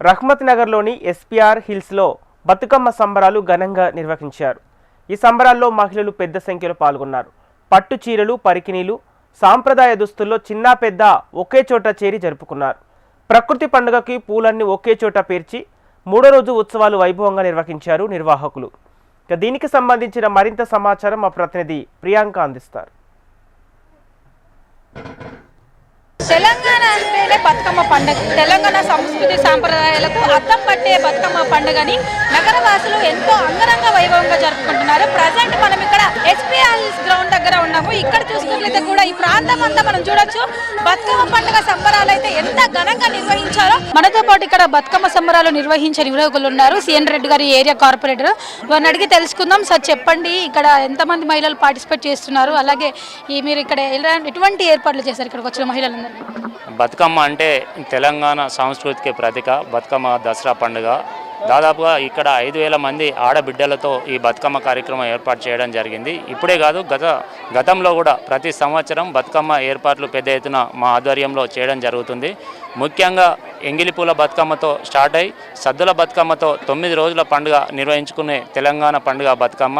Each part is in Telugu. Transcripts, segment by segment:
రహ్మత్ నగర్లోని ఎస్పీఆర్ హిల్స్లో బతుకమ్మ సంబరాలు ఘనంగా నిర్వహించారు. ఈ సంబరాల్లో మహిళలు పెద్ద సంఖ్యలో పాల్గొన్నారు. పట్టు చీరలు, పరికిణీలు, సాంప్రదాయ దుస్తుల్లో చిన్న పెద్ద ఒకే చోట చేరి జరుపుకున్నారు. ప్రకృతి పండుగకి పూలన్నీ ఒకే చోట పేర్చి మూడో రోజు ఉత్సవాలు వైభవంగా నిర్వహించారు నిర్వాహకులు. దీనికి సంబంధించిన మరింత సమాచారం మా ప్రతినిధి ప్రియాంక అందిస్తారు. తెలంగాణ అంటేనే బతుకమ్మ పండుగ. తెలంగాణ సంస్కృతి సాంప్రదాయాలకు అద్దం పట్టే బతుకమ్మ పండుగని నగరవాసులు ఎంతో అంగరంగ వైభవంగా జరుపుకుంటున్నారు. ప్రజెంట్ మనం ఇక్కడ ఎస్పీఆర్ గ్రౌండ్ దగ్గర ఉన్నాము. ఇక్కడ చూసుకున్నట్లయితే కూడా ఈ ప్రాంతం అంతా మనం చూడొచ్చు. బతుకమ్మ పండుగ సంబరాలు అయితే ఎంత ఘనంగా నిర్వహించారో. మనతో పాటు ఇక్కడ బతుకమ్మ సంబరాలు నిర్వహించే నిర్వాహకులు ఉన్నారు. సిఎన్ రెడ్డి గారి ఏరియా కార్పొరేటర్. వారిని అడిగి తెలుసుకుందాం. సార్ చెప్పండి, ఇక్కడ ఎంతమంది మహిళలు పార్టిసిపేట్ చేస్తున్నారు, అలాగే మీరు ఇక్కడ ఎటువంటి ఏర్పాట్లు చేశారు ఇక్కడికి వచ్చిన మహిళలందరూ? బతుకమ్మ అంటే తెలంగాణ సంస్కృతికి ప్రతీక. బతుకమ్మ దసరా పండుగ. దాదాపుగా ఇక్కడ 5,000 మంది ఆడబిడ్డలతో ఈ బతుకమ్మ కార్యక్రమం ఏర్పాటు చేయడం జరిగింది. ఇప్పుడే కాదు, గతంలో కూడా ప్రతి సంవత్సరం బతుకమ్మ ఏర్పాట్లు పెద్ద ఎత్తున మా ఆధ్వర్యంలో చేయడం జరుగుతుంది. ముఖ్యంగా ఎంగిలిపూల బతుకమ్మతో స్టార్ట్ అయ్యి సద్దుల బతుకమ్మతో 9 రోజుల పండుగ నిర్వహించుకునే తెలంగాణ పండుగ బతుకమ్మ.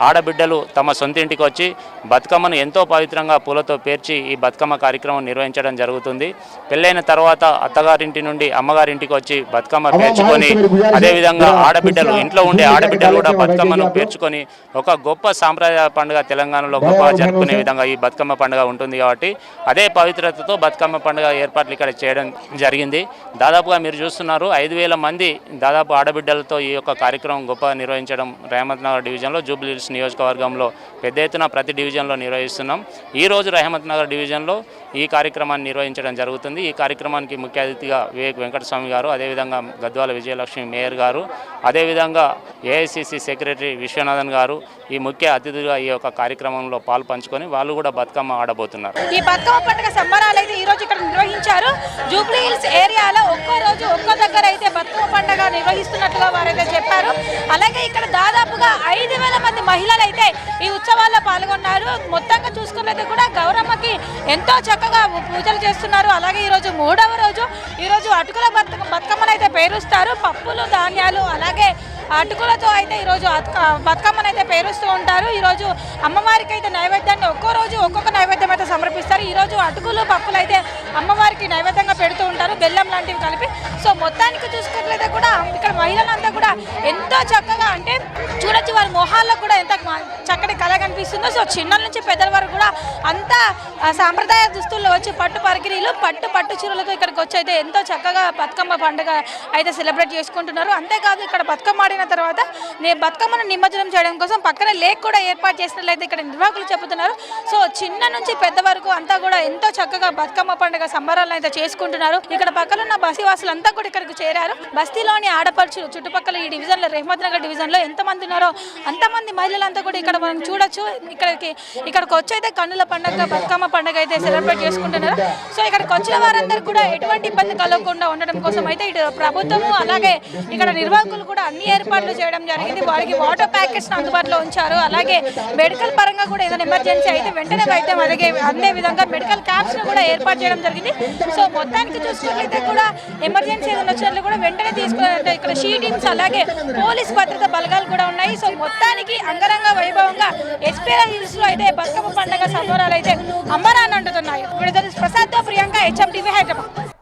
ఆడబిడ్డలు తమ సొంతింటికి వచ్చి బతుకమ్మను ఎంతో పవిత్రంగా పూలతో పేర్చి ఈ బతుకమ్మ కార్యక్రమం నిర్వహించడం జరుగుతుంది. పెళ్ళైన తర్వాత అత్తగారింటి నుండి అమ్మగారింటికి వచ్చి బతుకమ్మ పేర్చుకొని, అదేవిధంగా ఆడబిడ్డలు ఇంట్లో ఉండే ఆడబిడ్డలు కూడా బతుకమ్మను పేర్చుకొని ఒక గొప్ప సాంప్రదాయ పండుగ తెలంగాణలో గొప్పగా జరుపుకునే విధంగా ఈ బతుకమ్మ పండుగ ఉంటుంది. కాబట్టి అదే పవిత్రతతో బతుకమ్మ పండుగ ఏర్పాట్లు ఇక్కడ చేయడం జరిగింది. దాదాపుగా మీరు చూస్తున్నారు, 5,000 మంది దాదాపు ఆడబిడ్డలతో ఈ యొక్క కార్యక్రమం గొప్పగా నిర్వహించడం రహమత్ నగర్ డివిజన్లో, జూబ్లీ హిల్స్ నియోజకవర్గంలో పెద్ద ఎత్తున ప్రతి డివిజన్లో నిర్వహిస్తున్నాం. ఈరోజు రహమత్ నగర్ డివిజన్లో ఈ కార్యక్రమాన్ని నిర్వహించడం జరుగుతుంది. ఈ కార్యక్రమానికి ముఖ్య అతిథిగా వివేక్ వెంకటస్వామి గారు, అదేవిధంగా గద్వాల విజయలక్ష్మి మేయర్ గారు, అదేవిధంగా ఏఐసిసి సెక్రటరీ విశ్వనాథన్ గారు ఈ ముఖ్య అతిథిగా ఈ యొక్క కార్యక్రమంలో పాలు పంచుకొని వాళ్ళు కూడా బతుకమ్మ ఆడబోతున్నారు. ఈ బతుకమ్మ పండుగ సంబరాలు అయితే ఈరోజు ఇక్కడ నిర్వహించారు. జూబ్లీ హిల్స్ ఏరియాలో ఒక్కో రోజు ఒక్కో దగ్గర అయితే బతుకమ్మ పండుగ నిర్వహిస్తున్నట్లుగా వారైతే చెప్పారు. అలాగే ఇక్కడ దాదాపుగా 5,000 మంది మహిళలు అయితే ఈ ఉత్సవాల్లో పాల్గొన్నారు. మొత్తంగా చూసుకున్నట్లయితే కూడా గౌరమ్మకి ఎంతో చక్కగా పూజలు చేస్తున్నారు. అలాగే ఈరోజు 3వ రోజు. ఈరోజు అటుకుల బతుకమ్మను అయితే పేరుస్తారు. పప్పులు, ధాన్యాలు, అలాగే అటుకులతో అయితే ఈరోజు బతుకమ్మను అయితే పేరుస్తూ ఉంటారు. ఈరోజు అమ్మవారికి అయితే నైవేద్యాన్ని ఒక్కో రోజు ఒక్కొక్క నైవేద్యం అయితే సమర్పిస్తారు. ఈరోజు అటుకులు, పప్పులు అయితే అమ్మవారికి నైవేద్యంగా పెడుతూ ఉంటారు, బెల్లం లాంటివి కలిపి. సో మొత్తానికి చూసుకున్నట్లయితే కూడా ఇక్కడ మహిళలంతా కూడా ఎంతో చక్కగా, అంటే చూడొచ్చు వారి మొహాల్లో కూడా ఎంత చక్కటి కళ కనిపిస్తుందో. సో చిన్నల నుంచి పెద్దల వరకు కూడా అంతా సాంప్రదాయ దుస్తుల్లో వచ్చి పట్టు పరికిణీలు, పట్టు చీరలతో ఇక్కడికి వచ్చి అయితే ఎంతో చక్కగా బతుకమ్మ పండుగ అయితే సెలబ్రేట్ చేసుకుంటున్నారు. అంతేకాదు, ఇక్కడ బతుకమ్మ ఆడిన తర్వాత బతుకమ్మను నిమజ్జనం చేయడం కోసం పక్కన లేక్ కూడా ఏర్పాటు చేసినట్లయితే ఇక్కడ నిర్వాహకులు చెబుతున్నారు. సో చిన్న నుంచి పెద్ద వరకు అంతా కూడా ఎంతో చక్కగా బతుకమ్మ పండుగ సంబరాలను అయితే చేసుకుంటున్నారు. ఇక్కడ పక్కన ఉన్న బస్తీవాసులు అంతా కూడా ఇక్కడికి చేరారు. బస్తీలోని ఆడపడుచులు చుట్టుపక్కల ఈ డివిజన్లో, రహమత్ నగర్ డివిజన్లో ఎంతమంది ఉన్నారో అంతమంది మహిళలంతా కూడా ఇక్కడ మనం చూడొచ్చు. ఇక్కడికి వచ్చి అయితే కన్నుల పండుగ బతుకమ్మ పండుగ అయితే సెలబ్రేట్ చేసుకుంటున్నారు. సో ఇక్కడికి వచ్చిన వారందరూ కూడా ఎటువంటి ఇబ్బంది కలగకుండా ఉండడం కోసం అయితే ఇటు ప్రభుత్వము అలాగే ఇక్కడ నిర్వాహకులు కూడా అన్ని ఏర్పాట్లు చేయడం జరిగింది. వారికి వాటర్ ప్యాకెట్స్ అందుబాటులో ఉంచారు. అలాగే మెడికల్ పరంగా కూడా ఏదైనా ఎమర్జెన్సీ అయితే వెంటనే వైద్యం అదే విధంగా మెడికల్ క్యాంప్స్ కూడా ఏర్పాటు చేయడం జరిగింది. సో మొత్తానికి చూసుకున్నట్లయితే కూడా ఎమర్జెన్సీ ఏదైనా వచ్చినట్లు కూడా వెంటనే తీసుకున్నారంటే ఇక్కడ షీ టీమ్స్ అలాగే పోలీస్ భద్రతా బలగాలు కూడా ఉన్నాయి. సో మొత్తానికి అంగరంగ వైభవంగా ఎస్పీఆర్ హిల్స్ లో అయితే బతుకమ్మ పండుగ సంబరాలు అయితే అంబరాన్ని అంటున్నాయి. ప్రసాద్ తో ప్రియాంక, HM టీవీ, హైదరాబాద్.